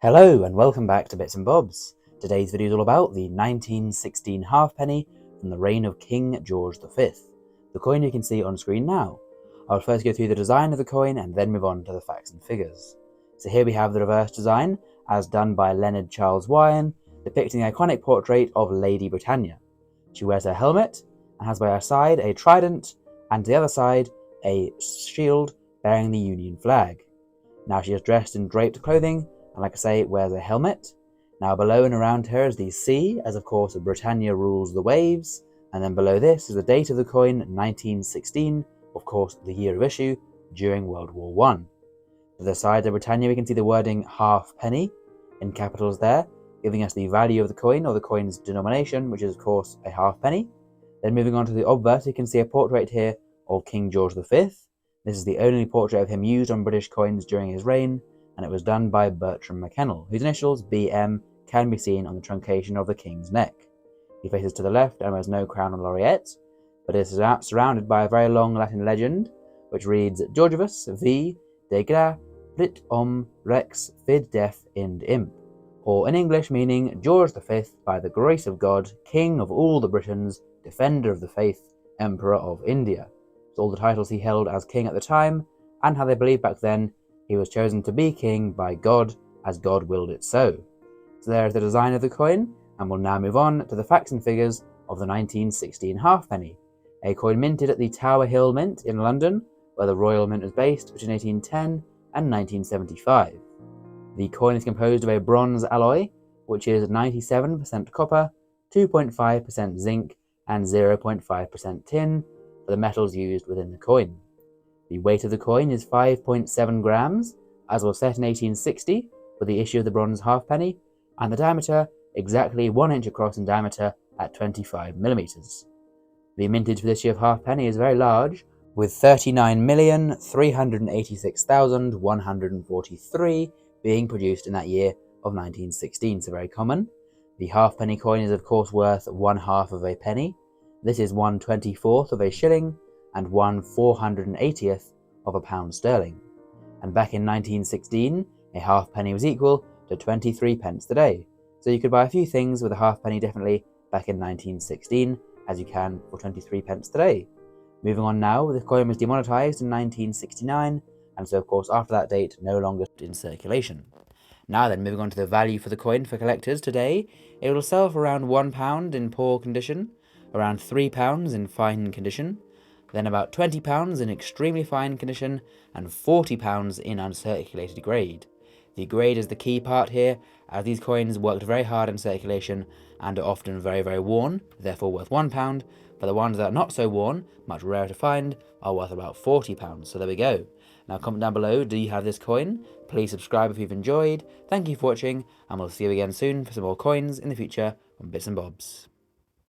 Hello and welcome back to Bits and Bobs. Today's video is all about the 1916 halfpenny from the reign of King George V, the coin you can see on screen now. I'll first go through the design of the coin and then move on to the facts and figures. So here we have the reverse design as done by Leonard Charles Wyon, depicting the iconic portrait of Lady Britannia. She wears her helmet and has by her side a trident and to the other side a shield bearing the Union flag. Now she is dressed in draped clothing and, like I say, wears a helmet. Now below and around her is the sea, as of course Britannia rules the waves, and then below this is the date of the coin, 1916, of course the year of issue, during World War One. To the side of Britannia we can see the wording halfpenny in capitals there, giving us the value of the coin or the coin's denomination, which is of course a halfpenny. Then moving on to the obverse, you can see a portrait here of King George V. This is the only portrait of him used on British coins during his reign, and it was done by Bertram McKennell, whose initials, BM, can be seen on the truncation of the king's neck. He faces to the left and wears no crown or laureate, but is surrounded by a very long Latin legend, which reads Georgivus V. de gra plit rex fid def ind imp, or in English meaning George V, by the grace of God, King of all the Britons, Defender of the Faith, Emperor of India. So all the titles he held as king at the time, and how they believed back then he was chosen to be king by God, as God willed it so. So there is the design of the coin, and we'll now move on to the facts and figures of the 1916 halfpenny, a coin minted at the Tower Hill Mint in London, where the Royal Mint was based between 1810 and 1975. The coin is composed of a bronze alloy, which is 97% copper, 2.5% zinc, and 0.5% tin for the metals used within the coin. The weight of the coin is 5.7 grams, as was set in 1860 for the issue of the bronze halfpenny, and the diameter exactly 1 inch across in diameter at 25 millimeters. The mintage for this issue of halfpenny is very large, with 39,386,143 being produced in that year of 1916, so very common. The halfpenny coin is of course worth 1/2 of a penny. This is 1/24 of a shilling, and 1/480th of a pound sterling. And back in 1916, a halfpenny was equal to 23 pence today. So you could buy a few things with a halfpenny definitely back in 1916, as you can for 23 pence today. Moving on now, the coin was demonetized in 1969, and so of course after that date no longer in circulation. Now then, moving on to the value for the coin for collectors today, it will sell for around £1 in poor condition, around £3 in fine condition, then about £20 in extremely fine condition, and £40 in uncirculated grade. The grade is the key part here, as these coins worked very hard in circulation and are often very, very worn, therefore worth £1, but the ones that are not so worn, much rarer to find, are worth about £40, so there we go. Now comment down below, do you have this coin? Please subscribe if you've enjoyed, thank you for watching, and we'll see you again soon for some more coins in the future on Bits and Bobs.